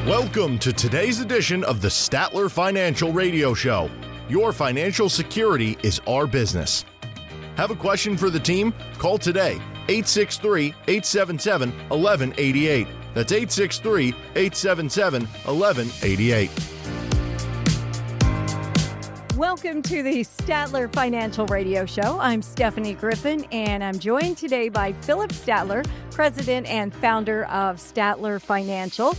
Welcome to today's edition of the Statler Financial Radio Show. Your financial security is our business. Have a question for the team? Call today, 863-877-1188. That's 863-877-1188. Welcome to the Statler Financial Radio Show. I'm Stephanie Griffin, and I'm joined today by Philip Statler, president and founder of Statler Financial.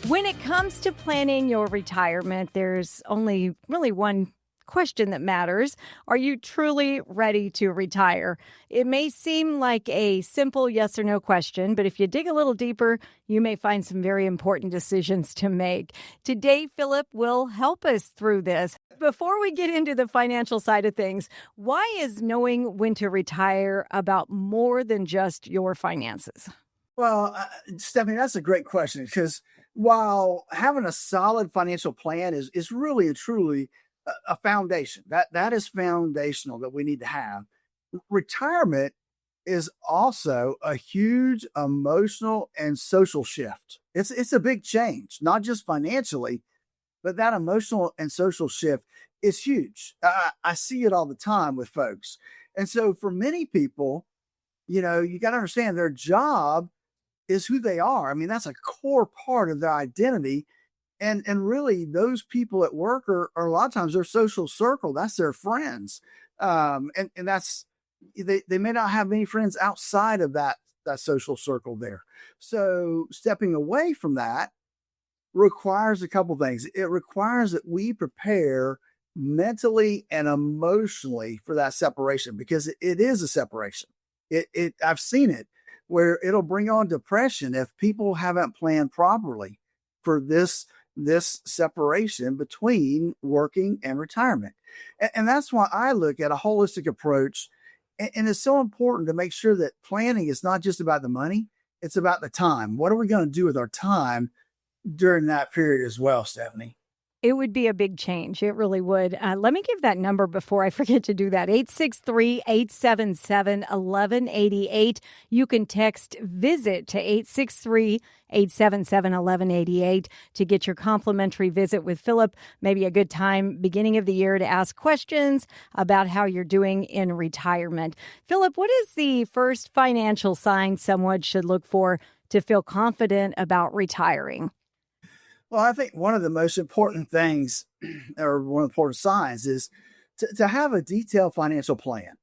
When it comes to planning your retirement, there's only really one question that matters. Are you truly ready to retire? It may seem like a simple yes or no question, but if you dig a little deeper, you may find some very important decisions to make. Today, Philip will help us through this. Before we get into the financial side of things, why is knowing when to retire about more than just your finances? Well, Stephanie, that's a great question, because while having a solid financial plan is really and truly a foundation, that is foundational that we need to have. Retirement is also a huge emotional and social shift. It's a big change, not just financially, but that emotional and social shift is huge. I see it all the time with folks. And so for many people, you got to understand their job is who they are. I mean, that's a core part of their identity. And really, those people at work are a lot of times their social circle. That's their friends. And that's, they may not have many friends outside of that social circle there. So stepping away from that requires a couple things. It requires that we prepare mentally and emotionally for that separation, because it is a separation. I've seen it where it'll bring on depression if people haven't planned properly for this separation between working and retirement. And that's why I look at a holistic approach. And it's so important to make sure that planning is not just about the money, it's about the time. What are we going to do with our time during that period as well, Stephanie? It would be a big change. It really would. Let me give that number before I forget to do that. 863-877-1188. You can text VISIT to 863-877-1188 to get your complimentary visit with Philip. Maybe a good time beginning of the year to ask questions about how you're doing in retirement. Philip, what is the first financial sign someone should look for to feel confident about retiring? Well, I think one of the most important things, or one of the important signs, is to have a detailed financial plan.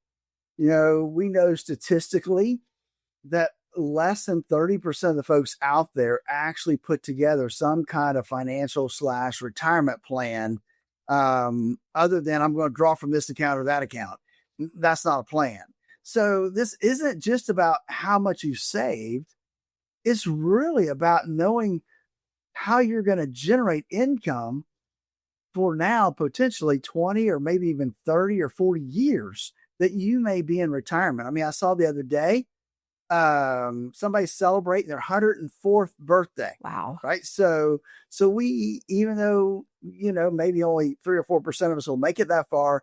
We know statistically that less than 30% of the folks out there actually put together some kind of financial / retirement plan, other than I'm going to draw from this account or that account. That's not a plan. So this isn't just about how much you've saved. It's really about knowing how you're going to generate income for now potentially 20 or maybe even 30 or 40 years that you may be in retirement. I mean, I saw the other day, somebody celebrating their 104th birthday. Wow. Right. So we, even though, maybe only 3 or 4% of us will make it that far,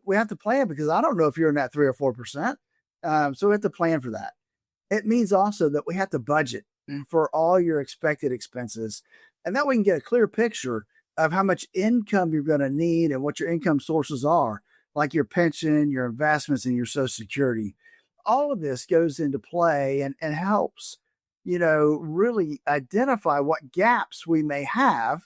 we have to plan, because I don't know if you're in that 3 or 4%. So we have to plan for that. It means also that we have to budget for all your expected expenses, and that we can get a clear picture of how much income you're going to need and what your income sources are, like your pension, your investments, and your Social Security. All of this goes into play and helps, really identify what gaps we may have,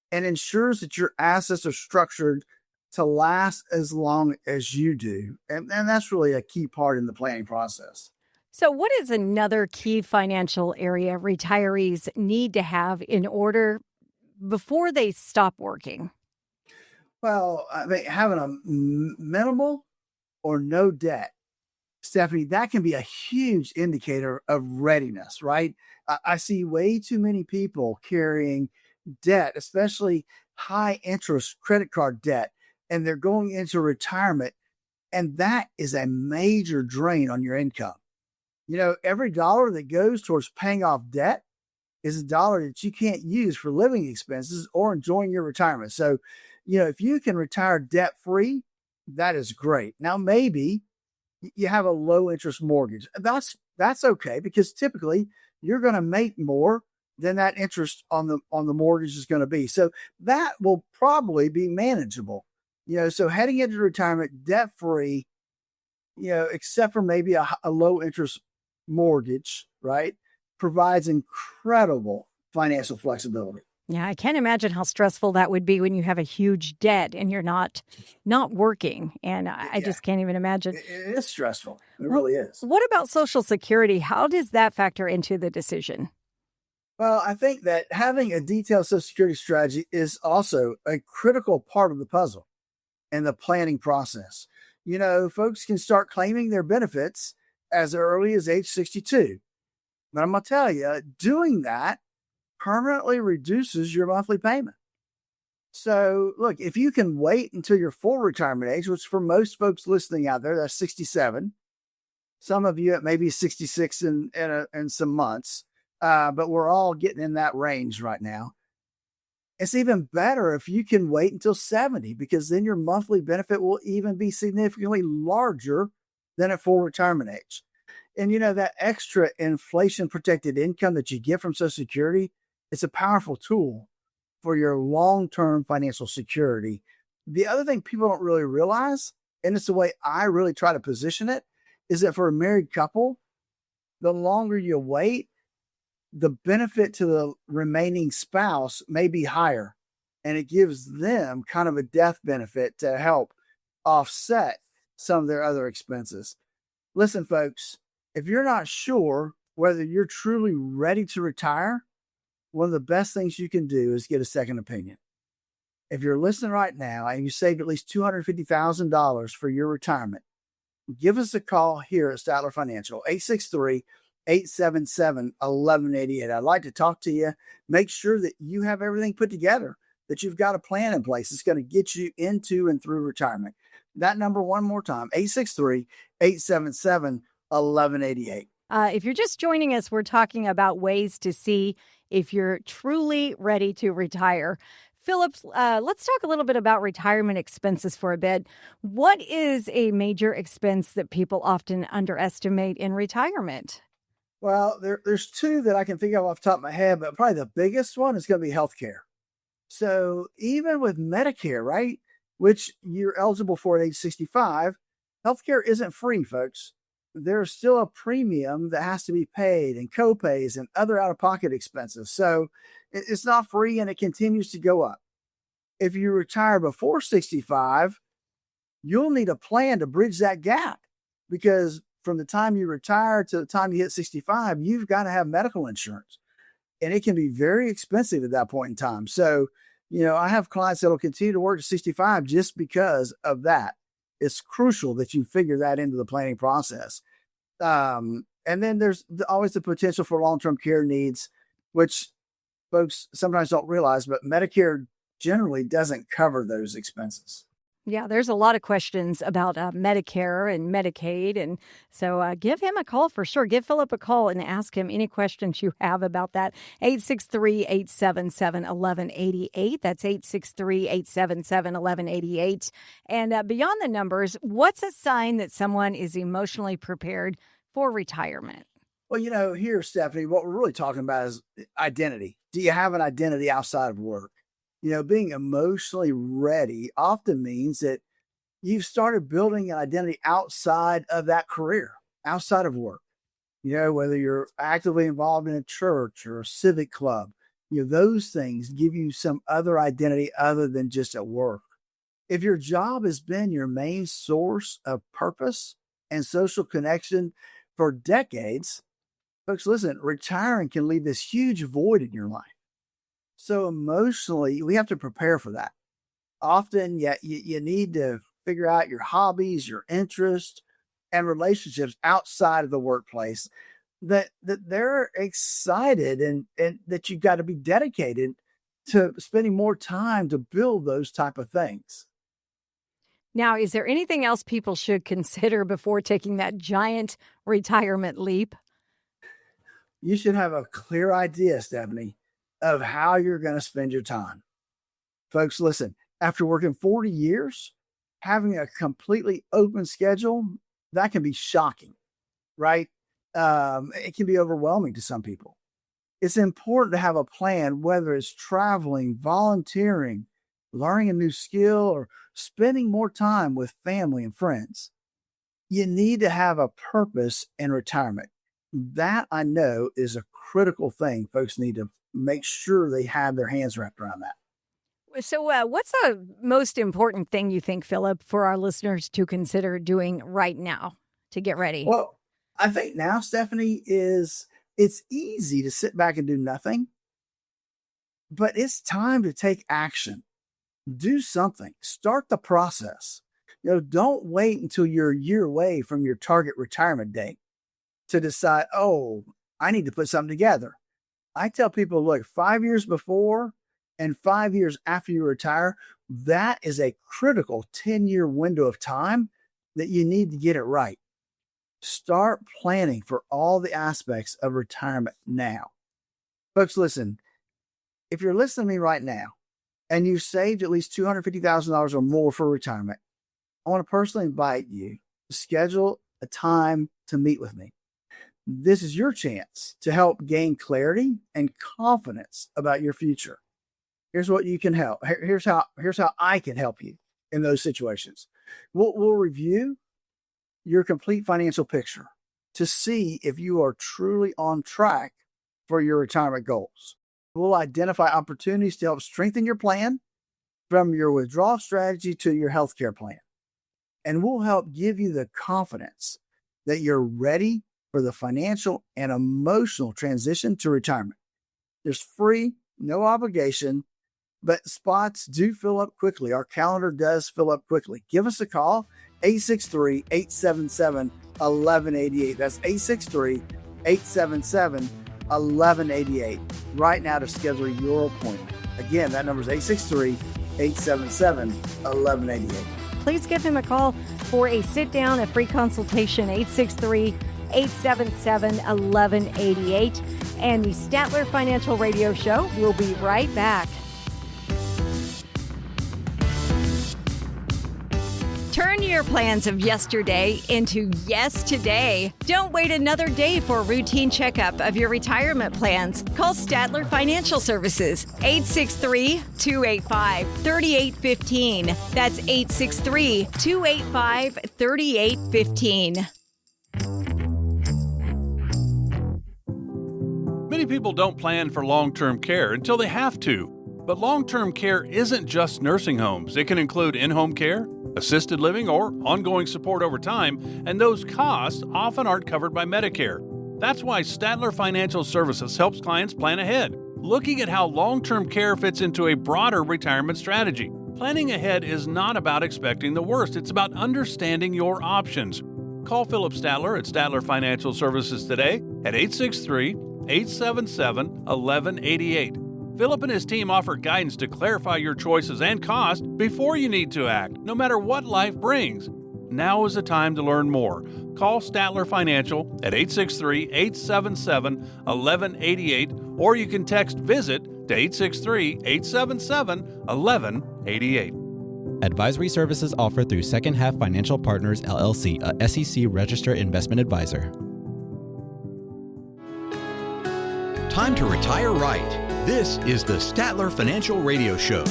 and ensures that your assets are structured to last as long as you do. And that's really a key part in the planning process. So what is another key financial area retirees need to have in order before they stop working? Well, I mean, having a minimal or no debt, Stephanie, that can be a huge indicator of readiness, right? I see way too many people carrying debt, especially high interest credit card debt, and they're going into retirement, and that is a major drain on your income. Every dollar that goes towards paying off debt is a dollar that you can't use for living expenses or enjoying your retirement. So, if you can retire debt free, that is great. Now, maybe you have a low interest mortgage. That's okay, because typically you're going to make more than that interest on the mortgage is going to be. So that will probably be manageable. So heading into retirement debt free, except for maybe a low interest mortgage, right, provides incredible financial flexibility. Yeah, I can't imagine how stressful that would be when you have a huge debt and you're not working. And I Yeah, just can't even imagine. it is stressful. It Well, really is. what about Social Security? How does that factor into the decision? Well, I think that having a detailed Social Security strategy is also a critical part of the puzzle and the planning process. Folks can start claiming their benefits as early as age 62. But I'm going to tell you, doing that permanently reduces your monthly payment. So, look, if you can wait until your full retirement age, which for most folks listening out there, that's 67. Some of you, it may be 66 in some months, but we're all getting in that range right now. It's even better if you can wait until 70, because then your monthly benefit will even be significantly larger than at full retirement age. And that extra inflation protected income that you get from Social Security, it's a powerful tool for your long-term financial security. The other thing people don't really realize, and it's the way I really try to position it, is that for a married couple, the longer you wait, the benefit to the remaining spouse may be higher, and it gives them kind of a death benefit to help offset some of their other expenses. Listen, folks, if you're not sure whether you're truly ready to retire, one of the best things you can do is get a second opinion. If you're listening right now and you saved at least $250,000 for your retirement, give us a call here at Statler Financial, 863-877-1188. I'd like to talk to you. Make sure that you have everything put together, that you've got a plan in place that's going to get you into and through retirement. That number one more time, 863-877-1188. If you're just joining us, we're talking about ways to see if you're truly ready to retire. Philip, let's talk a little bit about retirement expenses for a bit. What is a major expense that people often underestimate in retirement? Well, there's two that I can think of off the top of my head, but probably the biggest one is going to be healthcare. So even with Medicare, right, which you're eligible for at age 65, healthcare isn't free, folks. There's still a premium that has to be paid and copays and other out-of-pocket expenses. So it's not free, and it continues to go up. If you retire before 65, you'll need a plan to bridge that gap, because from the time you retire to the time you hit 65, you've got to have medical insurance, and it can be very expensive at that point in time. So, I have clients that will continue to work to 65 just because of that. It's crucial that you figure that into the planning process. And then there's always the potential for long-term care needs, which folks sometimes don't realize, but Medicare generally doesn't cover those expenses. Yeah, there's a lot of questions about Medicare and Medicaid. And so give him a call for sure. Give Philip a call and ask him any questions you have about that. 863-877-1188. That's 863-877-1188. And beyond the numbers, what's a sign that someone is emotionally prepared for retirement? Well, here, Stephanie, what we're really talking about is identity. Do you have an identity outside of work? Being emotionally ready often means that you've started building an identity outside of that career, outside of work. Whether you're actively involved in a church or a civic club, those things give you some other identity other than just at work. If your job has been your main source of purpose and social connection for decades, folks, listen, retiring can leave this huge void in your life. So emotionally, we have to prepare for that. Often, you need to figure out your hobbies, your interests, and relationships outside of the workplace that they're excited and that you've got to be dedicated to spending more time to build those type of things. Now, is there anything else people should consider before taking that giant retirement leap? You should have a clear idea, Stephanie, of how you're going to spend your time. Folks, listen, after working 40 years, having a completely open schedule, that can be shocking, right? It can be overwhelming to some people. It's important to have a plan, whether it's traveling, volunteering, learning a new skill, or spending more time with family and friends. You need to have a purpose in retirement. That I know is a critical thing. Folks need to make sure they have their hands wrapped around that. So, what's the most important thing you think, Philip, for our listeners to consider doing right now to get ready? Well, I think now, Stephanie, it's easy to sit back and do nothing, but it's time to take action. Do something. Start the process. Don't wait until you're a year away from your target retirement date to decide, oh, I need to put something together. I tell people, look, 5 years before and 5 years after you retire, that is a critical 10-year window of time that you need to get it right. Start planning for all the aspects of retirement now. Folks, listen, if you're listening to me right now and you've saved at least $250,000 or more for retirement, I want to personally invite you to schedule a time to meet with me. This is your chance to help gain clarity and confidence about your future. Here's what you can help. Here's how I can help you in those situations. We'll review your complete financial picture to see if you are truly on track for your retirement goals. We'll identify opportunities to help strengthen your plan, from your withdrawal strategy to your healthcare plan. And we'll help give you the confidence that you're ready for the financial and emotional transition to retirement. There's free, no obligation, but spots do fill up quickly. Our calendar does fill up quickly. Give us a call, 863-877-1188. That's 863-877-1188 right now to schedule your appointment. Again, that number is 863-877-1188. Please give him a call for a sit-down, a free consultation, 863-877-1188. And the Statler Financial Radio Show will be right back. Turn your plans of yesterday into yes today. Don't wait another day for a routine checkup of your retirement plans. Call Statler Financial Services, 863-285-3815. That's 863-285-3815. Many people don't plan for long-term care until they have to. But long-term care isn't just nursing homes. It can include in-home care, assisted living, or ongoing support over time, and those costs often aren't covered by Medicare. That's why Statler Financial Services helps clients plan ahead, looking at how long-term care fits into a broader retirement strategy. Planning ahead is not about expecting the worst. It's about understanding your options. Call Philip Statler at Statler Financial Services today at 863-877-1188. Philip and his team offer guidance to clarify your choices and cost before you need to act, no matter what life brings. Now is the time to learn more. Call Statler Financial at 863-877-1188, or you can text VISIT to 863-877-1188. Advisory services offered through Second Half Financial Partners, LLC, a SEC registered investment advisor. Time to retire right. This is the Statler Financial Radio Show.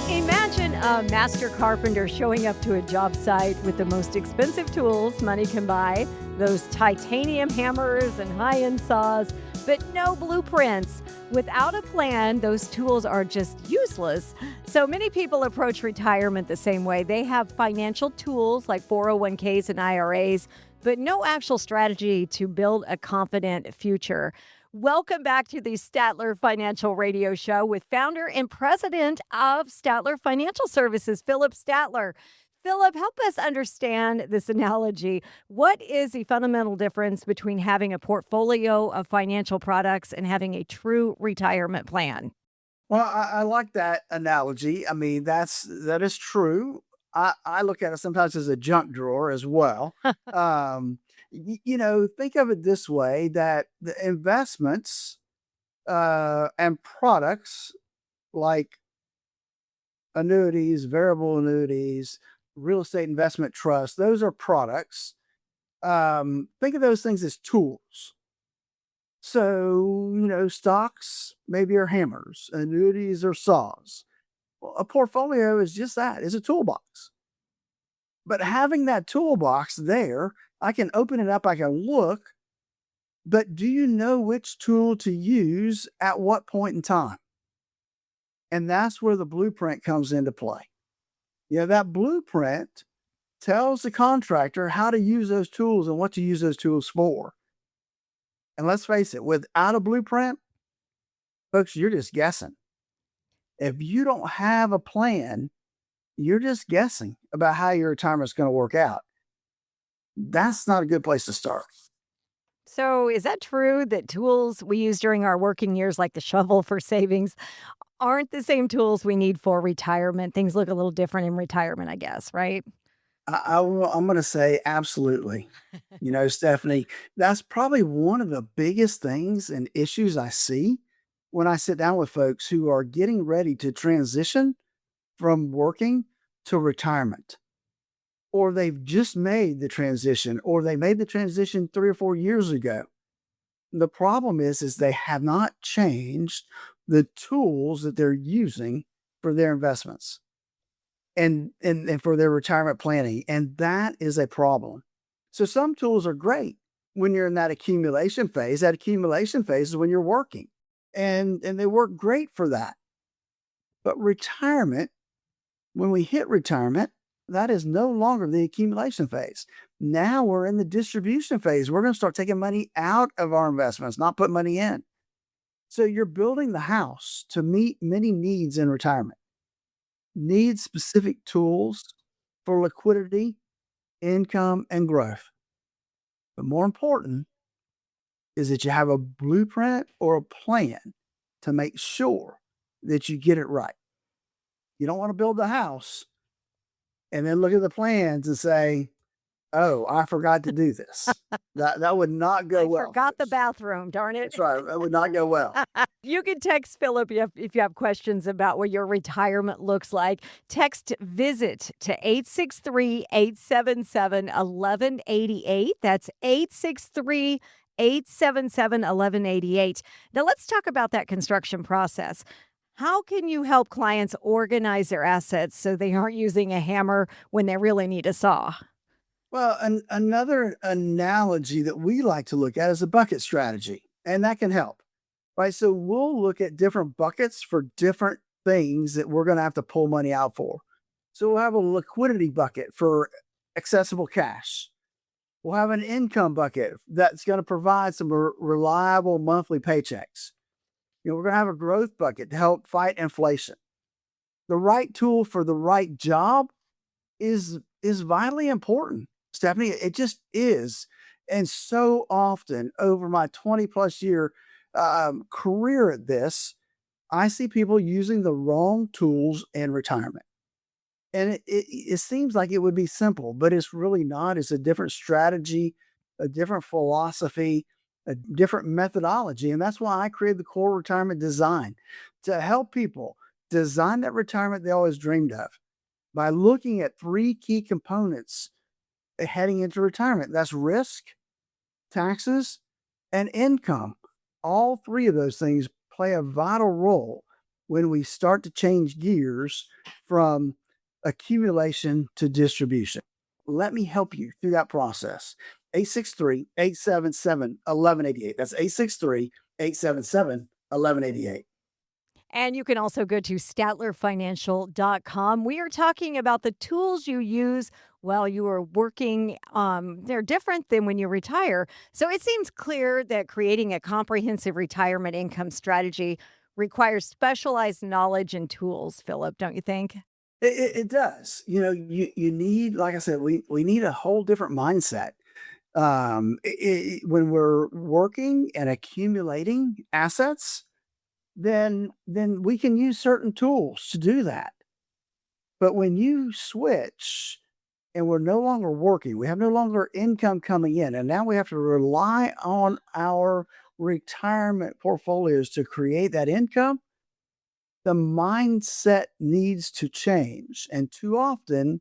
Imagine a master carpenter showing up to a job site with the most expensive tools money can buy, those titanium hammers and high-end saws, but no blueprints. Without a plan, those tools are just useless. So many people approach retirement the same way. They have financial tools like 401ks and IRAs, but no actual strategy to build a confident future. Welcome back to the Statler Financial Radio Show with founder and president of Statler Financial Services, Philip Statler. Philip, help us understand this analogy. What is the fundamental difference between having a portfolio of financial products and having a true retirement plan? Well, I like that analogy. I mean, that is true. I look at it sometimes as a junk drawer as well. Think of it this way, that the investments and products like annuities, variable annuities, real estate investment trusts, those are products. Think of those things as tools. So, stocks maybe are hammers, annuities are saws. Well, a portfolio is just that, is a toolbox. But having that toolbox there, I can open it up, I can look, but do you know which tool to use at what point in time? And that's where the blueprint comes into play. That blueprint tells the contractor how to use those tools and what to use those tools for. And let's face it, without a blueprint, folks, you're just guessing. If you don't have a plan, you're just guessing about how your retirement is going to work out. That's not a good place to start. So, is that true that tools we use during our working years, like the shovel for savings, aren't the same tools we need for retirement? Things look a little different in retirement, I guess, right? I'm going to say absolutely. Stephanie, that's probably one of the biggest things and issues I see when I sit down with folks who are getting ready to transition from working to retirement, or they've just made the transition, or they made the transition 3 or 4 years ago. The problem is they have not changed the tools that they're using for their investments and for their retirement planning. And that is a problem. So some tools are great when you're in that accumulation phase. That accumulation phase is when you're working. And they work great for that. But retirement, when we hit retirement, that is no longer the accumulation phase. Now we're in the distribution phase. We're going to start taking money out of our investments, not put money in. So you're building the house to meet many needs in retirement. Need specific tools for liquidity, income, and growth. But more important is that you have a blueprint or a plan to make sure that you get it right. You don't want to build the house and then look at the plans and say, "Oh, I forgot to do this." That would not go well. Forgot the bathroom, darn it. That's right. That would not go well. You can text Philip if you have questions about what your retirement looks like. Text VISIT to 863-877-1188. That's 863-877-1188. Now let's talk about that construction process. How can you help clients organize their assets so they aren't using a hammer when they really need a saw? Well, another analogy that we like to look at is a bucket strategy, and that can help, right? So we'll look at different buckets for different things that we're going to have to pull money out for. So we'll have a liquidity bucket for accessible cash. We'll have an income bucket that's going to provide some reliable monthly paychecks. We're going to have a growth bucket to help fight inflation. The right tool for the right job is vitally important, Stephanie. It just is. And so often over my 20 plus year career at this, I see people using the wrong tools in retirement. And it seems like it would be simple, but it's really not. It's a different strategy, a different philosophy, a different methodology. And that's why I created the Core Retirement Design, to help people design that retirement they always dreamed of by looking at 3 key components heading into retirement. That's risk, taxes, and income. All 3 of those things play a vital role when we start to change gears from accumulation to distribution. Let me help you through that process. 863-877-1188. That's 863-877-1188. And you can also go to statlerfinancial.com. We are talking about the tools you use while you are working. They're different than when you retire. So it seems clear that creating a comprehensive retirement income strategy requires specialized knowledge and tools, Philip, don't you think? It does. You need, like I said, we need a whole different mindset. When we're working and accumulating assets, then we can use certain tools to do that. But when you switch and we're no longer working, we have no longer income coming in, and now we have to rely on our retirement portfolios to create that income, the mindset needs to change. And too often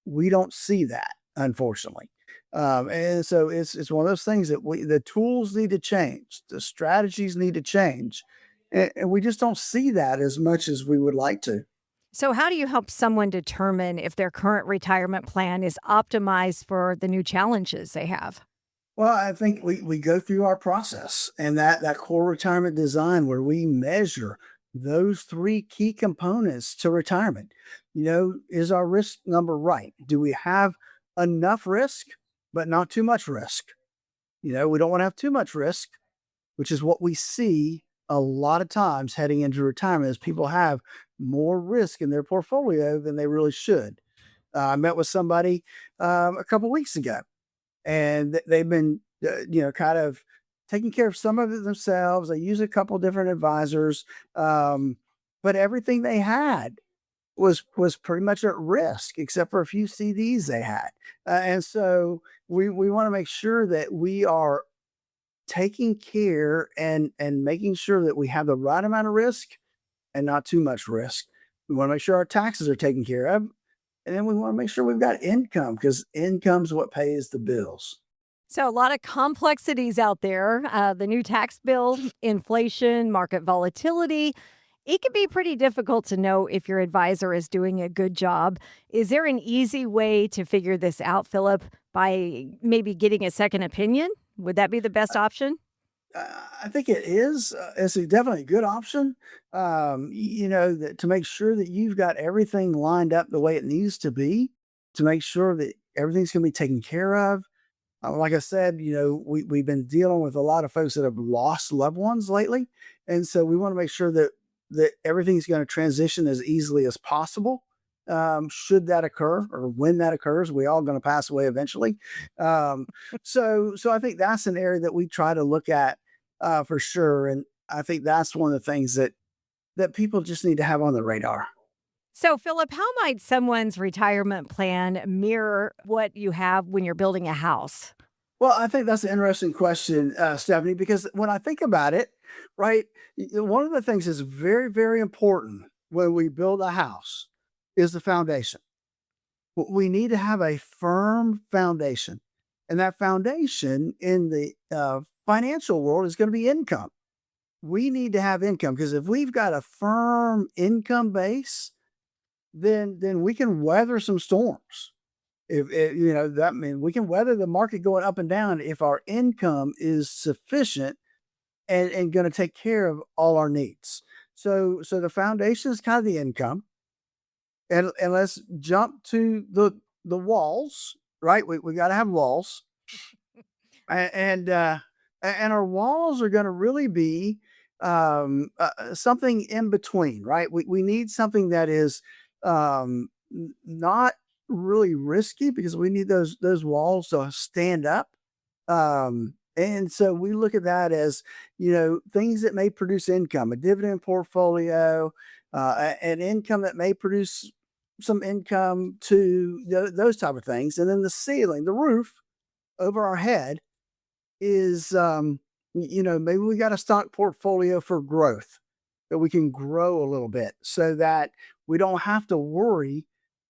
we don't see that, unfortunately. And so it's one of those things that the tools need to change, the strategies need to change, and we just don't see that as much as we would like to. So, how do you help someone determine if their current retirement plan is optimized for the new challenges they have? Well, I think we go through our process and that core retirement design where we measure those three key components to retirement. Is our risk number right? Do we have enough risk, but not too much risk? We don't want to have too much risk, which is what we see a lot of times heading into retirement is people have more risk in their portfolio than they really should. I met with somebody a couple weeks ago, and they've been, kind of taking care of some of it themselves. They use a couple different advisors, but everything they had was pretty much at risk, except for a few CDs they had. And so we want to make sure that we are taking care and making sure that we have the right amount of risk and not too much risk. We want to make sure our taxes are taken care of. And then we want to make sure we've got income because income's what pays the bills. So, a lot of complexities out there. The new tax bill, inflation, market volatility. It can be pretty difficult to know if your advisor is doing a good job. Is there an easy way to figure this out, Philip, by maybe getting a second opinion? Would that be the best option? I think it is. It's definitely a good option. That to make sure that you've got everything lined up the way it needs to be, to make sure that everything's going to be taken care of. Like I said, we've been dealing with a lot of folks that have lost loved ones lately, and so we want to make sure that everything's going to transition as easily as possible. Should that occur or when that occurs, we all going to pass away eventually. So I think that's an area that we try to look at for sure. And I think that's one of the things that people just need to have on the radar. So, Philip, how might someone's retirement plan mirror what you have when you're building a house? Well, I think that's an interesting question, Stephanie, because when I think about it, right, one of the things that's very, very important when we build a house is the foundation. We need to have a firm foundation. And that foundation in the financial world is going to be income. We need to have income because if we've got a firm income base, then we can weather some storms. If that means we can weather the market going up and down if our income is sufficient and going to take care of all our needs. So the foundation is kind of the income. And let's jump to the walls, right? We got to have walls, and our walls are going to really be something in between, right? We need something that is not really risky because we need those walls to stand up. And so we look at that as things that may produce income, a dividend portfolio, an income that may produce some income to those type of things. And then the ceiling, the roof over our head is, maybe we got a stock portfolio for growth that we can grow a little bit so that we don't have to worry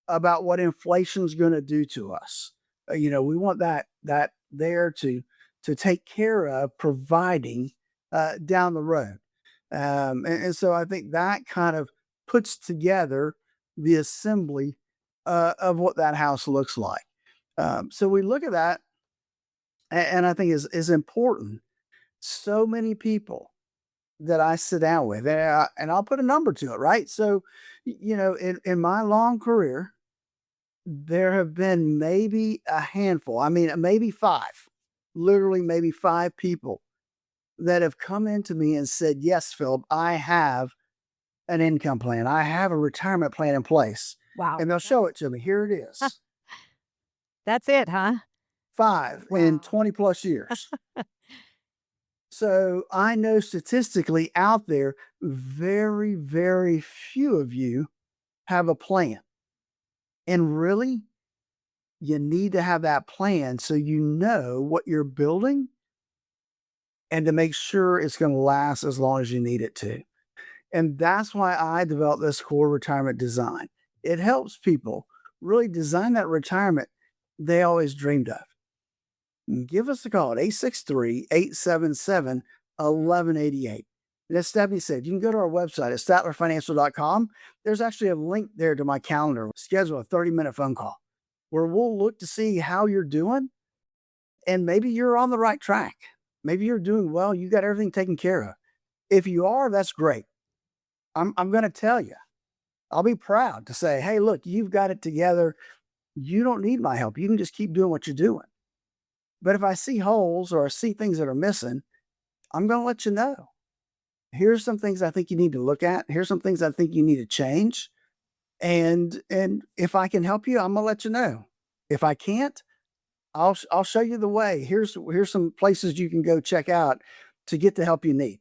about what inflation's going to do to us. We want that there to take care of providing down the road. And so I think that kind of puts together the assembly of what that house looks like. So we look at that, and I think is important. So many people that I sit down with, and I'll put a number to it, right? So, in my long career, there have been maybe a handful, I mean, maybe five, literally maybe five people that have come into me and said, yes, Philip, I have an income plan. I have a retirement plan in place. Wow. And they'll show it to me. Here it is. That's it, huh? Five in 20 plus years. So I know statistically out there, very, very few of you have a plan. And really, you need to have that plan so you know what you're building and to make sure it's going to last as long as you need it to. And that's why I developed this core retirement design. It helps people really design that retirement they always dreamed of. give us a call at 863-877-1188. And as Stephanie said, you can go to our website at statlerfinancial.com. There's actually a link there to my calendar. Schedule a 30-minute phone call where we'll look to see how you're doing, and maybe you're on the right track. Maybe you're doing well. You got everything taken care of. If you are, that's great. I'm going to tell you, I'll be proud to say, hey, look, you've got it together. You don't need my help. You can just keep doing what you're doing. But if I see holes or I see things that are missing, I'm going to let you know. Here's some things I think you need to look at. Here's some things I think you need to change. And if I can help you, I'm going to let you know. If I can't, I'll show you the way. Here's some places you can go check out to get the help you need.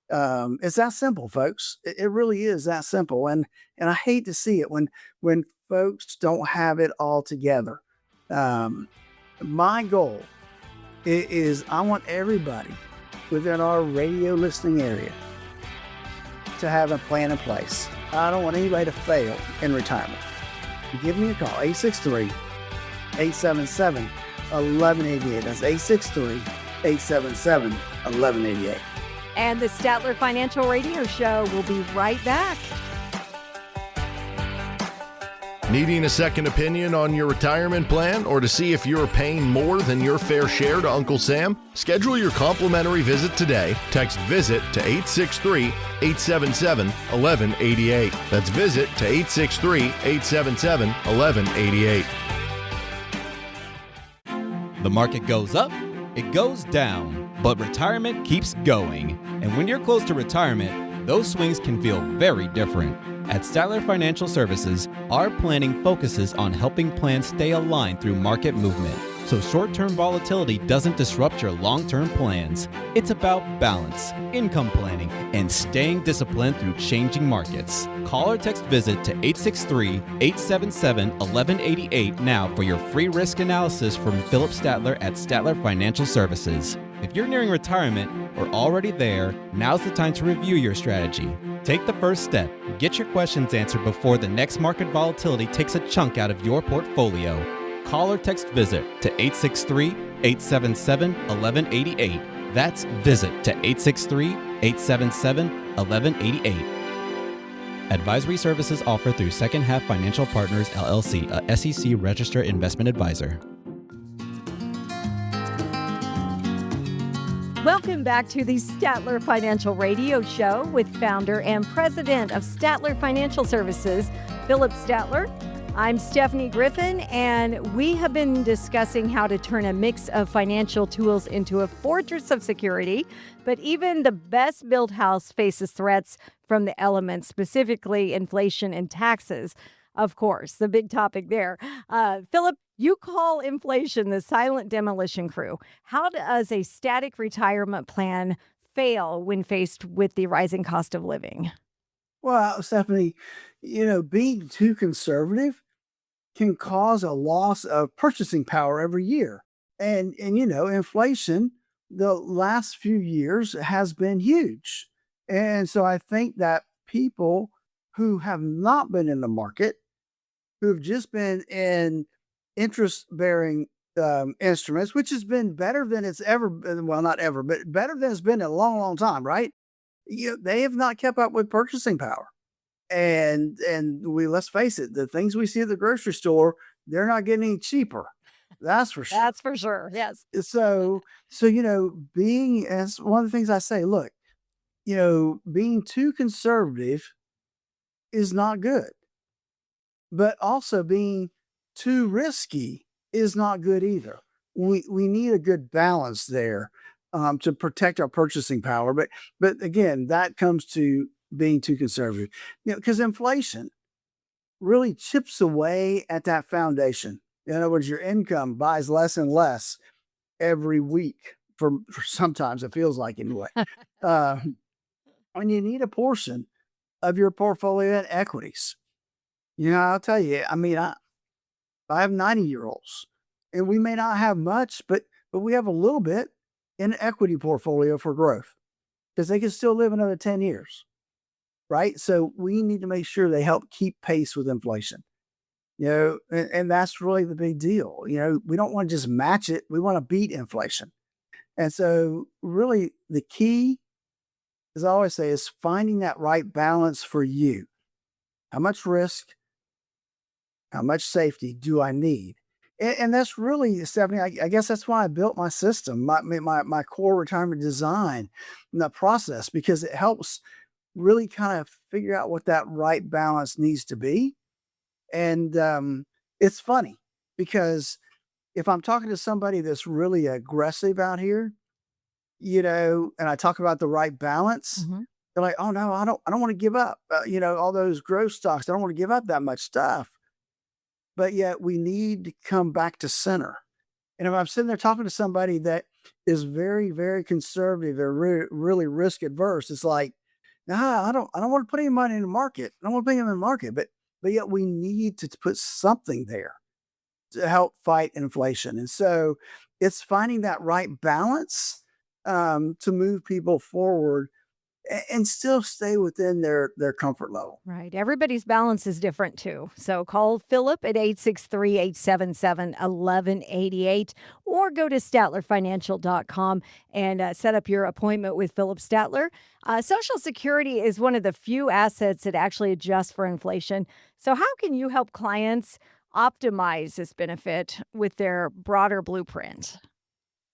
It's that simple, folks. It really is that simple. And I hate to see it when folks don't have it all together. My goal is I want everybody within our radio listening area to have a plan in place. I don't want anybody to fail in retirement. Give me a call, 863-877-1188. That's 863-877-1188. And the Statler Financial Radio Show will be right back. Needing a second opinion on your retirement plan or to see if you're paying more than your fair share to Uncle Sam? Schedule your complimentary visit today. Text VISIT to 863-877-1188. That's VISIT to 863-877-1188. The market goes up, it goes down, but retirement keeps going. And when you're close to retirement, those swings can feel very different. At Statler Financial Services, our planning focuses on helping plans stay aligned through market movement, so short-term volatility doesn't disrupt your long-term plans. It's about balance, income planning, and staying disciplined through changing markets. Call or text VISIT to 863-877-1188 now for your free risk analysis from Philip Statler at Statler Financial Services. If you're nearing retirement or already there, now's the time to review your strategy. Take the first step. Get your questions answered before the next market volatility takes a chunk out of your portfolio. Call or text VISIT to 863-877-1188. That's VISIT to 863-877-1188. Advisory services offered through Second Half Financial Partners, LLC, a SEC registered investment advisor. Welcome back to the Statler Financial Radio Show with founder and president of Statler Financial Services, Philip Statler. I'm Stephanie Griffin, and we have been discussing how to turn a mix of financial tools into a fortress of security. But even the best built house faces threats from the elements, specifically inflation and taxes. Of course, the big topic there. Philip, you call inflation the silent demolition crew. How does a static retirement plan fail when faced with the rising cost of living? Well, Stephanie, being too conservative can cause a loss of purchasing power every year. And inflation, the last few years has been huge. And so I think that people who have not been in the market, who've just been in interest-bearing instruments, which has been better than it's ever been, well, not ever, but better than it's been in a long, long time, right? They have not kept up with purchasing power. And let's face it, the things we see at the grocery store, they're not getting any cheaper. That's for sure. That's for sure. Yes. So being, as one of the things I say, look, being too conservative is not good, but also being too risky is not good either. We need a good balance there to protect our purchasing power. But again, that comes to being too conservative, because inflation really chips away at that foundation. In other words, your income buys less and less every week for sometimes it feels like anyway. And you need a portion of your portfolio in equities. I'll tell you, I have 90-year-olds and we may not have much, but we have a little bit in an equity portfolio for growth because they can still live another 10 years. Right? So we need to make sure they help keep pace with inflation. And that's really the big deal. We don't want to just match it. We want to beat inflation. And so really the key, as I always say, is finding that right balance for you. How much risk, how much safety do I need? And that's really, Stephanie, I guess that's why I built my system, my core retirement design and that process, because it helps really kind of figure out what that right balance needs to be. And it's funny because if I'm talking to somebody that's really aggressive out here, and I talk about the right balance, Hmm. they're like, "Oh no, I don't want to give up, all those growth stocks. I don't want to give up that much stuff." But yet we need to come back to center. And if I'm sitting there talking to somebody that is very, very conservative or really risk adverse, it's like, nah, I don't want to put any money in the market. I don't want to put them in the market, but yet we need to put something there to help fight inflation. And so it's finding that right balance to move people forward and still stay within their comfort level. Right. Everybody's balance is different too. So call Philip at 863-877-1188 or go to statlerfinancial.com and set up your appointment with Philip Statler. Social Security is one of the few assets that actually adjusts for inflation. So how can you help clients optimize this benefit with their broader blueprint?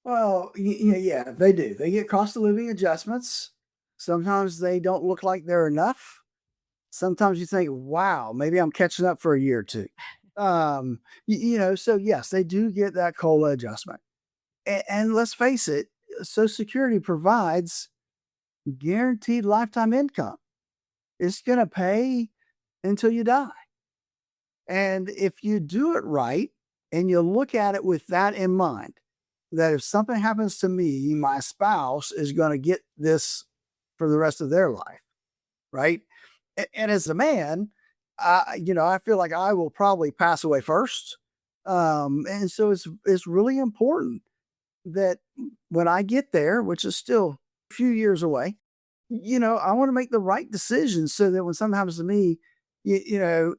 Well, yeah, they do. They get cost of living adjustments. Sometimes they don't look like they're enough. Sometimes you think, wow, maybe I'm catching up for a year or two. So yes, they do get that COLA adjustment. And let's face it, Social Security provides guaranteed lifetime income. It's going to pay until you die. And if you do it right and you look at it with that in mind, that if something happens to me, my spouse is going to get this for the rest of their life, right? And as a man, I feel like I will probably pass away first. And so it's really important that when I get there, which is still a few years away, I want to make the right decision so that when something happens to me,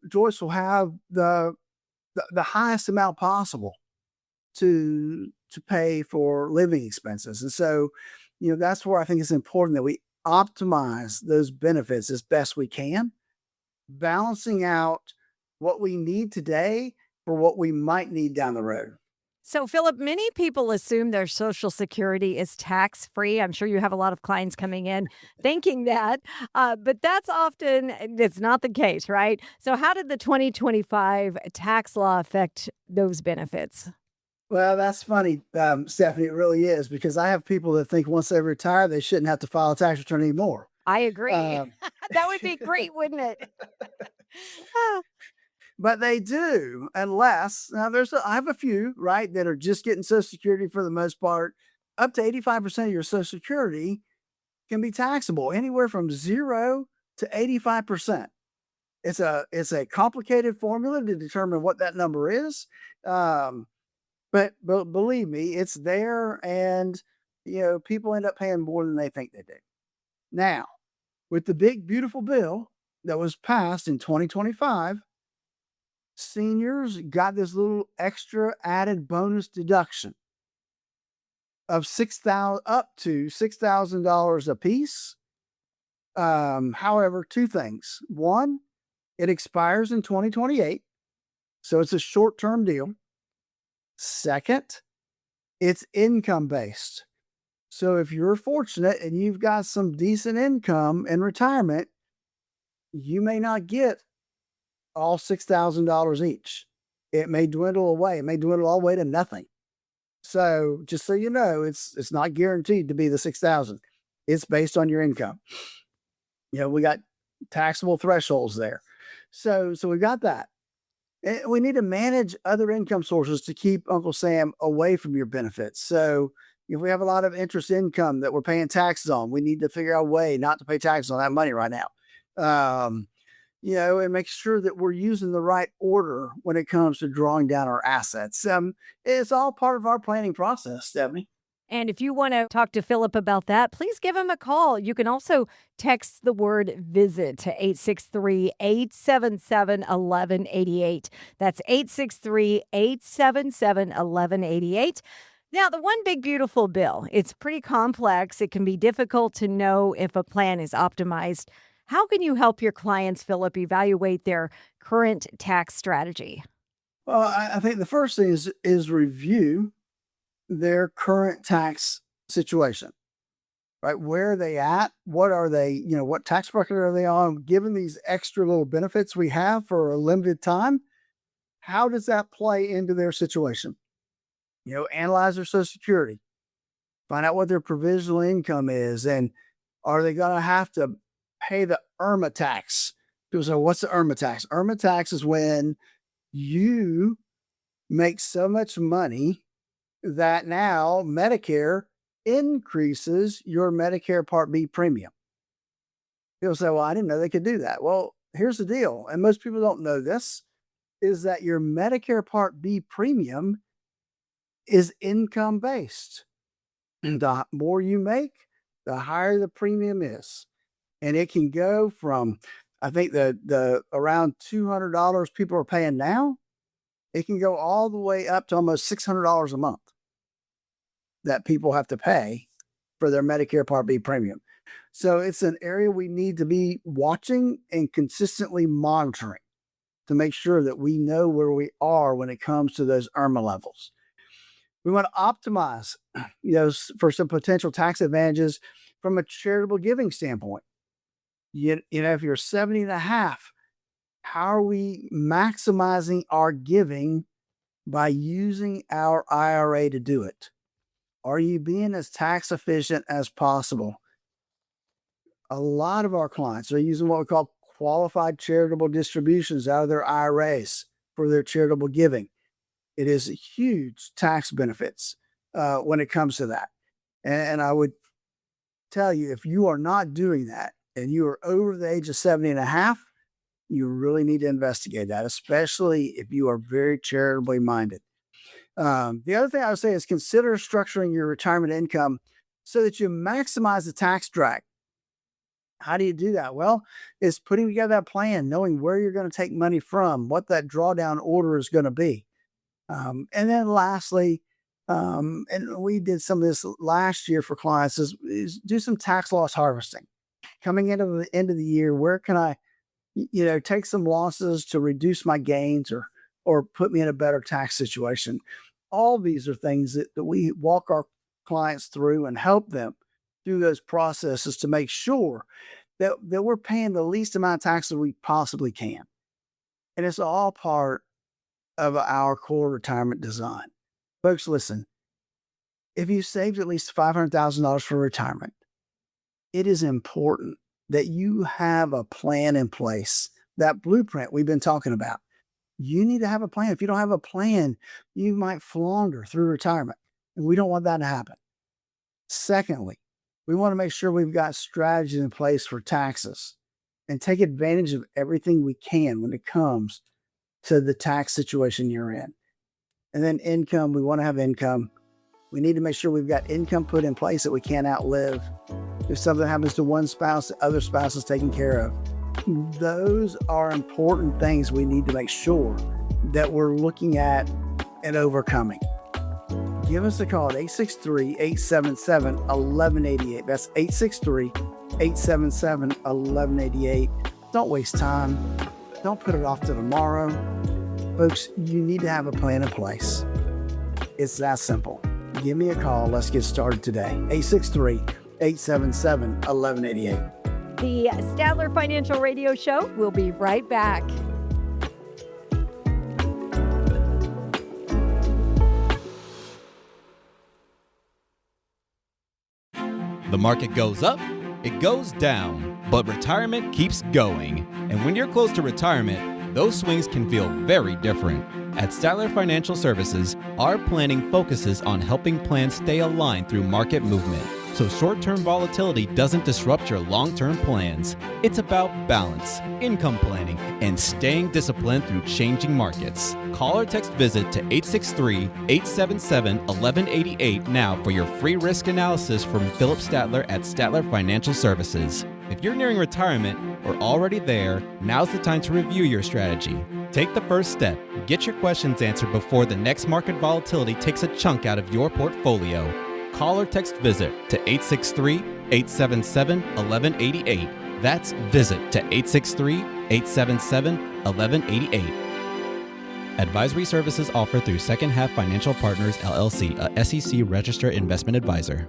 Joyce will have the highest amount possible to pay for living expenses. And so, that's where I think it's important that we optimize those benefits as best we can, balancing out what we need today for what we might need down the road. So, Philip, many people assume their Social Security is tax free. I'm sure you have a lot of clients coming in thinking that, but it's not the case, right? So, how did the 2025 tax law affect those benefits? Well, that's funny, Stephanie. It really is because I have people that think once they retire, they shouldn't have to file a tax return anymore. I agree. Um, That would be great, wouldn't it? Ah, but they do, unless now I have a few right that are just getting Social Security for the most part. Up to 85% of your Social Security can be taxable, anywhere from 0 to 85%. It's a complicated formula to determine what that number is. But believe me, it's there, and people end up paying more than they think they do. Now, with the big beautiful bill that was passed in 2025, seniors got this little extra added bonus deduction of 6,000 up to $6,000 a piece. However, two things. One, it expires in 2028, so it's a short-term deal. Second, it's income based. So if you're fortunate and you've got some decent income in retirement, you may not get all $6,000 each. It may dwindle away. It may dwindle all the way to nothing. So just so you know, it's not guaranteed to be the 6,000. It's based on your income. We got taxable thresholds there. So we got that. And we need to manage other income sources to keep Uncle Sam away from your benefits. So if we have a lot of interest income that we're paying taxes on, we need to figure out a way not to pay taxes on that money right now. And make sure that we're using the right order when it comes to drawing down our assets. It's all part of our planning process, Stephanie. And if you want to talk to Philip about that, please give him a call. You can also text the word visit to 863-877-1188. That's 863-877-1188. Now, the one big beautiful bill, it's pretty complex. It can be difficult to know if a plan is optimized. How can you help your clients, Philip, evaluate their current tax strategy? Well, I think the first thing is review their current tax situation, right? Where are they at? What are they, what tax bracket are they on? Given these extra little benefits we have for a limited time, how does that play into their situation? Analyze their Social Security, find out what their provisional income is, and are they going to have to pay the IRMA tax? People say, what's the IRMA tax? IRMA tax is when you make so much money that now Medicare increases your Medicare Part B premium. People say, well, I didn't know they could do that. Well, here's the deal, and most people don't know this, is that your Medicare Part B premium is income based. The more you make, the higher the premium is. And it can go from, I think the around $200 people are paying now, it can go all the way up to almost $600 a month that people have to pay for their Medicare Part B premium. So it's an area we need to be watching and consistently monitoring to make sure that we know where we are when it comes to those IRMA levels. We want to optimize, for some potential tax advantages from a charitable giving standpoint. If you're 70 and a half, how are we maximizing our giving by using our IRA to do it? Are you being as tax efficient as possible? A lot of our clients are using what we call qualified charitable distributions out of their IRAs for their charitable giving. It is huge tax benefits when it comes to that. And I would tell you, if you are not doing that and you are over the age of 70 and a half, you really need to investigate that, especially if you are very charitably minded. The other thing I would say is consider structuring your retirement income so that you maximize the tax drag. How do you do that? Well, it's putting together that plan, knowing where you're going to take money from, what that drawdown order is going to be. And then lastly, and we did some of this last year for clients, is do some tax loss harvesting. Coming into the end of the year, where can I, take some losses to reduce my gains or put me in a better tax situation? All these are things that we walk our clients through and help them through those processes to make sure that we're paying the least amount of taxes we possibly can. And it's all part of our core retirement design. Folks, listen, if you saved at least $500,000 for retirement, it is important that you have a plan in place, that blueprint we've been talking about. You need to have a plan. If you don't have a plan, you might flounder through retirement, and we don't want that to happen. Secondly, we want to make sure we've got strategies in place for taxes and take advantage of everything we can when it comes to the tax situation you're in. And then income, we want to have income. We need to make sure we've got income put in place that we can't outlive. If something happens to one spouse, the other spouse is taken care of. Those are important things we need to make sure that we're looking at and overcoming. Give us a call at 863-877-1188. That's 863-877-1188. Don't waste time. Don't put it off to tomorrow. Folks, you need to have a plan in place. It's that simple. Give me a call. Let's get started today. 863-877-1188. The Statler Financial Radio Show will be right back. The market goes up, it goes down, but retirement keeps going. And when you're close to retirement, those swings can feel very different. At Statler Financial Services, our planning focuses on helping plans stay aligned through market movement, so so short-term volatility doesn't disrupt your long-term plans. It's about balance, income planning, and staying disciplined through changing markets. Call or text visit to 863-877-1188 now for your free risk analysis from Philip Statler at Statler Financial Services. If you're nearing retirement or already there, now's the time to review your strategy. Take the first step. Get your questions answered before the next market volatility takes a chunk out of your portfolio. Call or text visit to 863-877-1188. That's visit to 863-877-1188. Advisory services offered through Second Half Financial Partners, LLC, a SEC registered investment advisor.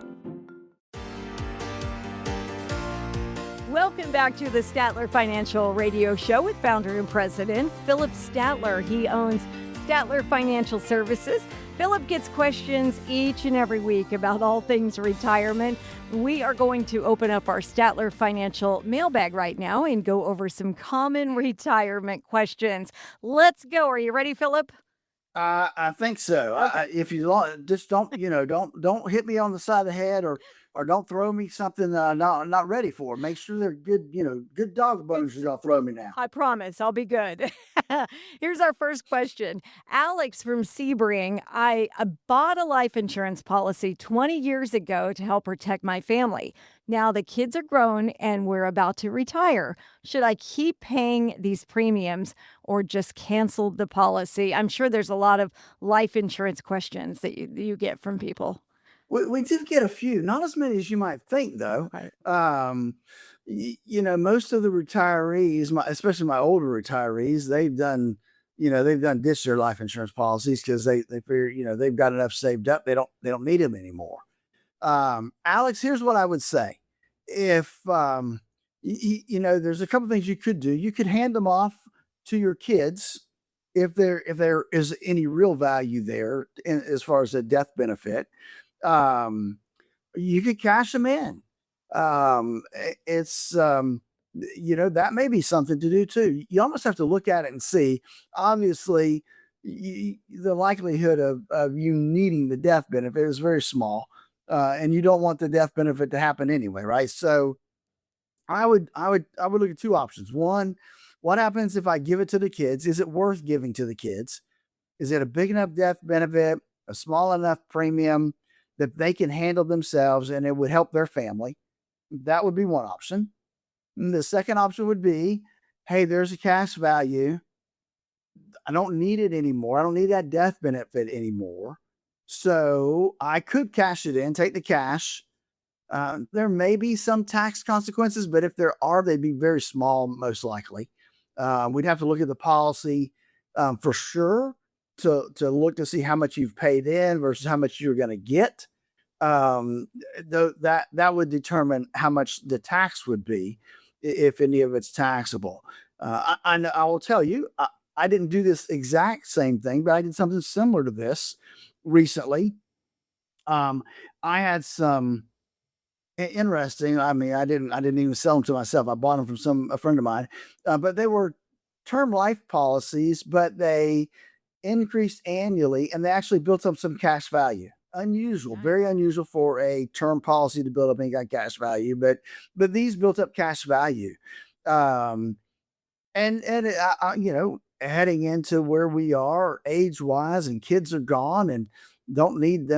Welcome back to the Statler Financial Radio Show with founder and president Philip Statler. He owns Statler Financial Services. Philip gets questions each and every week about all things retirement. We are going to open up our Statler Financial mailbag right now and go over some common retirement questions. Let's go. Are you ready, Philip? I think so. Okay. If you just don't hit me on the side of the head or don't throw me something I'm not ready for. Make sure they're good, good dog bones you're gonna throw me now. I promise I'll be good. Here's our first question. Alex from Sebring. I bought a life insurance policy 20 years ago to help protect my family. Now the kids are grown and we're about to retire. Should I keep paying these premiums or just cancel the policy? I'm sure there's a lot of life insurance questions that you get from people. We did get a few, not as many as you might think, though. Right. Most of the retirees, especially my older retirees, they've done ditched their life insurance policies because they figure, they've got enough saved up. They don't need them anymore. Alex, here's what I would say. If, there's a couple things you could do. You could hand them off to your kids if there is any real value there as far as a death benefit. You could cash them in. That may be something to do too. You almost have to look at it and see, obviously, the likelihood of you needing the death benefit is very small. And you don't want the death benefit to happen anyway, right? So I would look at two options. One, what happens if I give it to the kids? Is it worth giving to the kids? Is it a big enough death benefit, a small enough premium that they can handle themselves and it would help their family? That would be one option. And the second option would be, hey, there's a cash value. I don't need it anymore. I don't need that death benefit anymore. So I could cash it in, take the cash. There may be some tax consequences, but if there are, they'd be very small, most likely. We'd have to look at the policy for sure to look to see how much you've paid in versus how much you're going to get. That would determine how much the tax would be, if any of it's taxable. I will tell you, I didn't do this exact same thing, but I did something similar to this recently. I had some interesting. I mean, I didn't even sell them to myself. I bought them from a friend of mine, but they were term life policies, but they increased annually and they actually built up some cash value. Unusual, very unusual for a term policy to build up any kind of cash value, but these built up cash value. Heading into where we are age wise and kids are gone and don't need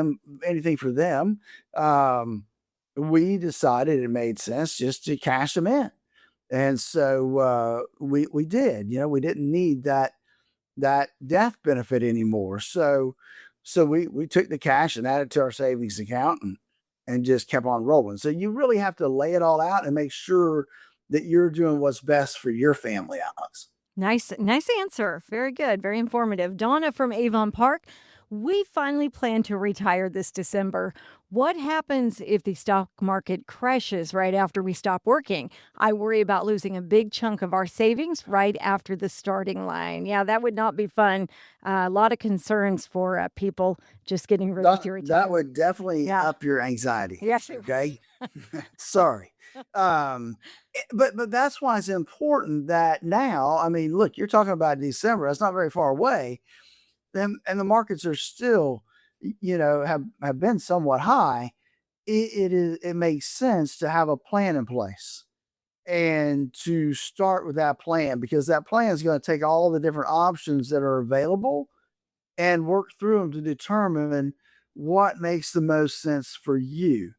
anything for them. We decided it made sense just to cash them in. And so, we did, we didn't need that death benefit anymore. So we took the cash and added to our savings account and just kept on rolling. So you really have to lay it all out and make sure that you're doing what's best for your family, Alex. Nice answer. Very good. Very informative. Donna from Avon Park. We finally plan to retire this December. What happens if the stock market crashes right after we stop working? I worry about losing a big chunk of our savings right after the starting line. Yeah, that would not be fun. A lot of concerns for people just getting ready to retire. That would definitely up your anxiety. Yes. Okay. Sorry. But that's why it's important that now, I mean, look, you're talking about December. That's not very far away. And the markets are still, have been somewhat high. it makes sense to have a plan in place and to start with that plan, because that plan is going to take all the different options that are available and work through them to determine what makes the most sense for you.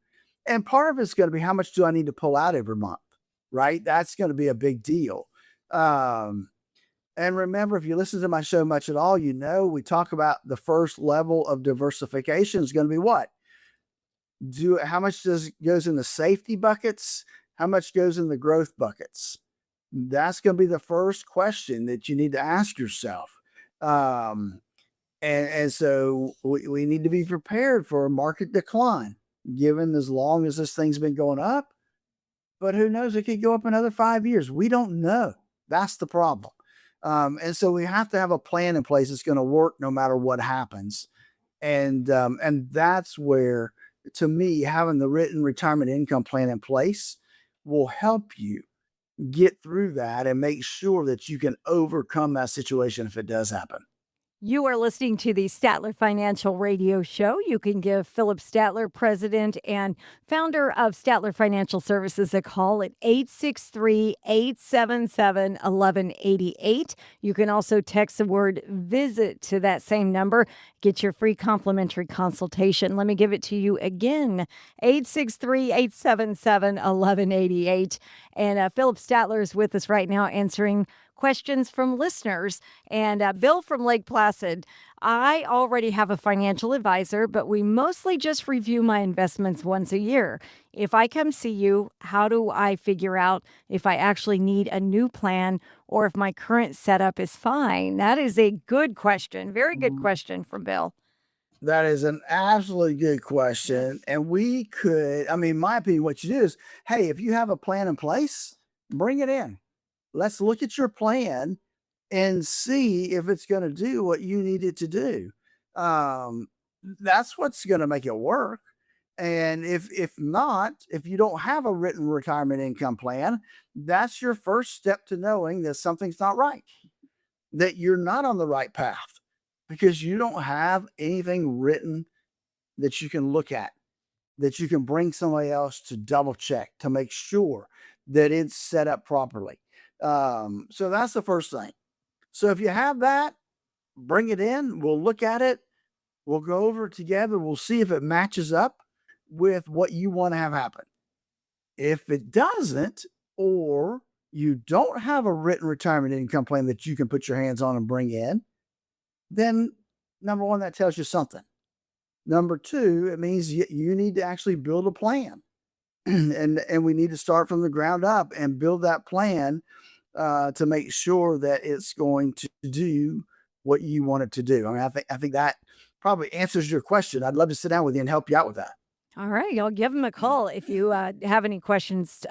And part of it's going to be, how much do I need to pull out every month? Right? That's going to be a big deal. Um, and remember, if you listen to my show much at all, we talk about the first level of diversification is going to be what? How much goes in the safety buckets? How much goes in the growth buckets? That's going to be the first question that you need to ask yourself. Um, and so we need to be prepared for a market decline, given as long as this thing's been going up. But who knows? It could go up another 5 years. We don't know. That's the problem. And so we have to have a plan in place that's going to work no matter what happens. And that's where, to me, having the written retirement income plan in place will help you get through that and make sure that you can overcome that situation if it does happen. You are listening to the Statler Financial Radio Show. You can give Philip Statler, president and founder of Statler Financial Services, a call at 863-877-1188. You can also text the word VISIT to that same number. Get your free complimentary consultation. Let me give it to you again, 863-877-1188. And Philip Statler is with us right now answering questions from listeners. And Bill from Lake Placid, I already have a financial advisor, but we mostly just review my investments once a year. If I come see you, how do I figure out if I actually need a new plan or if my current setup is fine? That is a good question. Very good question from Bill. That is an absolutely good question. And my opinion, what you do is, hey, if you have a plan in place, bring it in. Let's look at your plan and see if it's going to do what you need it to do. That's what's going to make it work. And if not, if you don't have a written retirement income plan, that's your first step to knowing that something's not right, that you're not on the right path, because you don't have anything written that you can look at, that you can bring somebody else to double check to make sure that it's set up properly. So that's the first thing. So if you have that, bring it in. We'll look at it. We'll go over it together. We'll see if it matches up with what you want to have happen. If it doesn't, or you don't have a written retirement income plan that you can put your hands on and bring in, then number one, that tells you something. Number two, it means you need to actually build a plan. And we need to start from the ground up and build that plan to make sure that it's going to do what you want it to do. I think that probably answers your question. I'd love to sit down with you and help you out with that. All right, I'll give him a call if you have any questions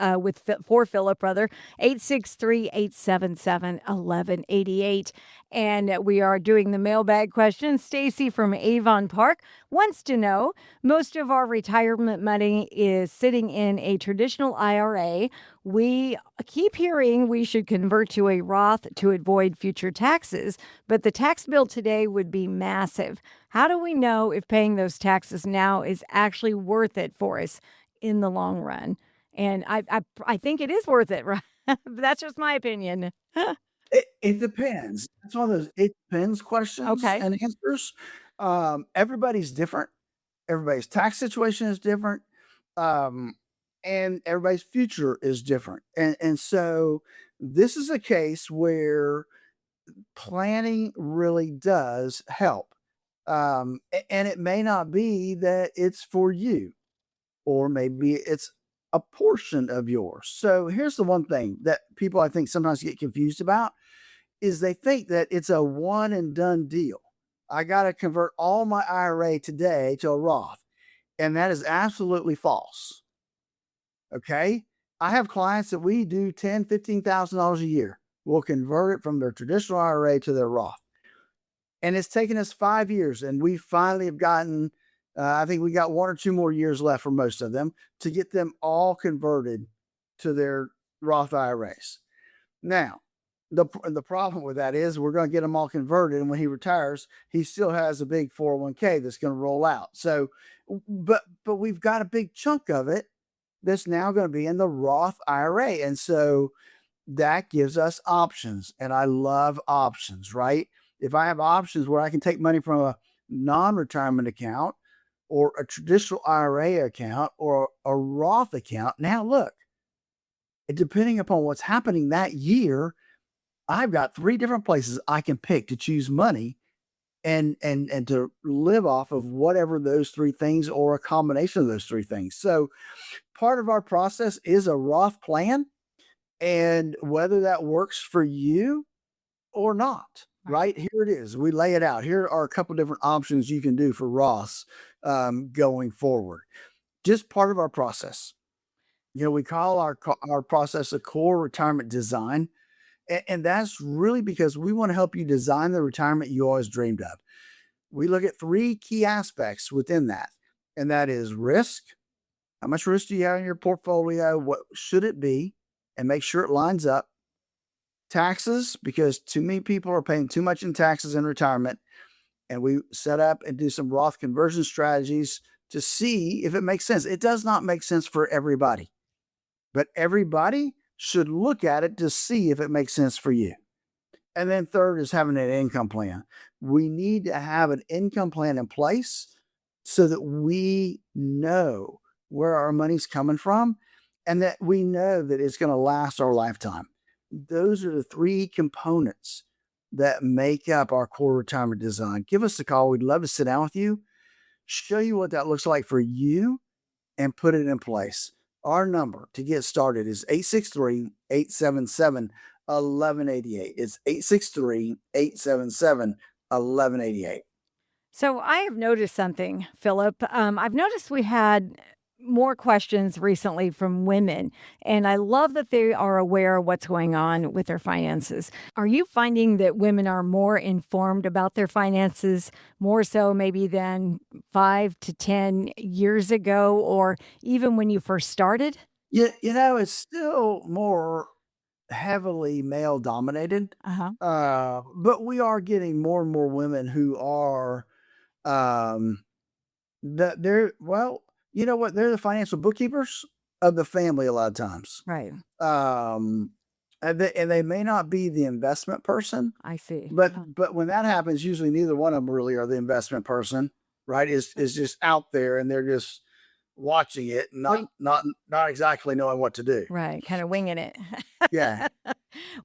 for Philip, brother. 863-877-1188. And we are doing the mailbag question. Stacy from Avon Park wants to know, most of our retirement money is sitting in a traditional IRA. We keep hearing we should convert to a Roth to avoid future taxes, but the tax bill today would be massive. How do we know if paying those taxes now is actually worth it for us in the long run? And I think it is worth it, right? That's just my opinion. It depends. It's one of those it depends questions Okay. and answers. Everybody's different. Everybody's tax situation is different. And everybody's future is different. And so this is a case where planning really does help. And it may not be that it's for you, or maybe it's a portion of yours. So here's the one thing that people, I think, sometimes get confused about, is they think that it's a one and done deal. I got to convert all my IRA today to a Roth. And that is absolutely false. Okay. I have clients that we do $10,000, $15,000 a year. We'll convert it from their traditional IRA to their Roth. And it's taken us 5 years, and we finally have gotten, I think we got 1 or 2 more years left for most of them to get them all converted to their Roth IRAs. Now, The problem with that is we're going to get him all converted, and when he retires, he still has a big 401k that's going to roll out. So, but we've got a big chunk of it that's now going to be in the Roth IRA, and so that gives us options. And I love options, right? If I have options where I can take money from a non-retirement account or a traditional IRA account or a Roth account, now look, depending upon what's happening that year, I've got 3 different places I can pick to choose money and to live off of whatever those 3 things or a combination of those 3 things. So part of our process is a Roth plan, and whether that works for you or not, right? Here it is. We lay it out. Here are a couple different options you can do for Roths going forward. Just part of our process. We call our process a core retirement design. And that's really because we want to help you design the retirement you always dreamed of. We look at 3 key aspects within that, and that is risk. How much risk do you have in your portfolio? What should it be? And make sure it lines up. Taxes, because too many people are paying too much in taxes in retirement. And we set up and do some Roth conversion strategies to see if it makes sense. It does not make sense for everybody, but everybody should look at it to see if it makes sense for you. And then third is having an income plan. We need to have an income plan in place so that we know where our money's coming from and that we know that it's going to last our lifetime. Those are the 3 components that make up our core retirement design. Give us a call. We'd love to sit down with you, show you what that looks like for you, and put it in place. Our number to get started is 863-877-1188. It's 863-877-1188. So I have noticed something, Philip. I've noticed we had more questions recently from women, and I love that they are aware of what's going on with their finances. Are you finding that women are more informed about their finances, more so maybe than 5 to 10 years ago, or even when you first started? Yeah, it's still more heavily male dominated, but we are getting more and more women who are they're you know what? They're the financial bookkeepers of the family a lot of times. Right. And they may not be the investment person, I see. but when that happens, usually neither one of them really are the investment person, right? Is just out there and they're just watching it, not exactly knowing what to do. Right. Kind of winging it. Yeah.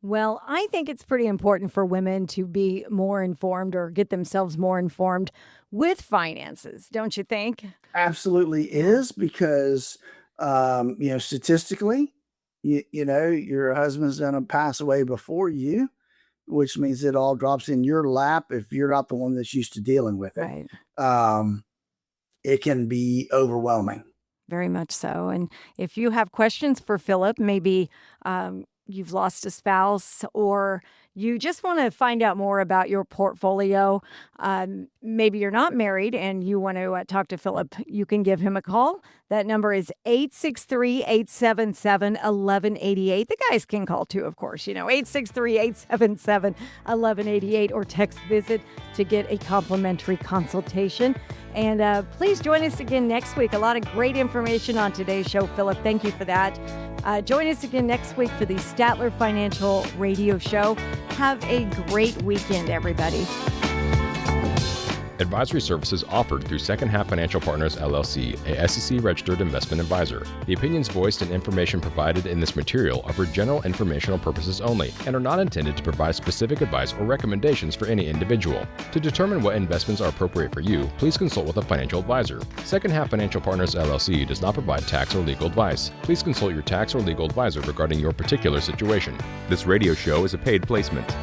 Well, I think it's pretty important for women to be more informed or get themselves more informed with finances, don't you think? Absolutely is, because statistically, your husband's gonna pass away before you, which means it all drops in your lap if you're not the one that's used to dealing with it. Right. It can be overwhelming. Very much so. And if you have questions for Philip, maybe you've lost a spouse, or you just want to find out more about your portfolio, maybe you're not married and you want to talk to Philip, you can give him a call. That number is 863-877-1188. The guys can call too, of course, 863-877-1188, or text VISIT to get a complimentary consultation. And please join us again next week. A lot of great information on today's show, Philip. Thank you for that. Join us again next week for the Statler Financial Radio Show. Have a great weekend, everybody. Advisory services offered through Second Half Financial Partners, LLC, a SEC-registered investment advisor. The opinions voiced and information provided in this material are for general informational purposes only and are not intended to provide specific advice or recommendations for any individual. To determine what investments are appropriate for you, please consult with a financial advisor. Second Half Financial Partners, LLC does not provide tax or legal advice. Please consult your tax or legal advisor regarding your particular situation. This radio show is a paid placement.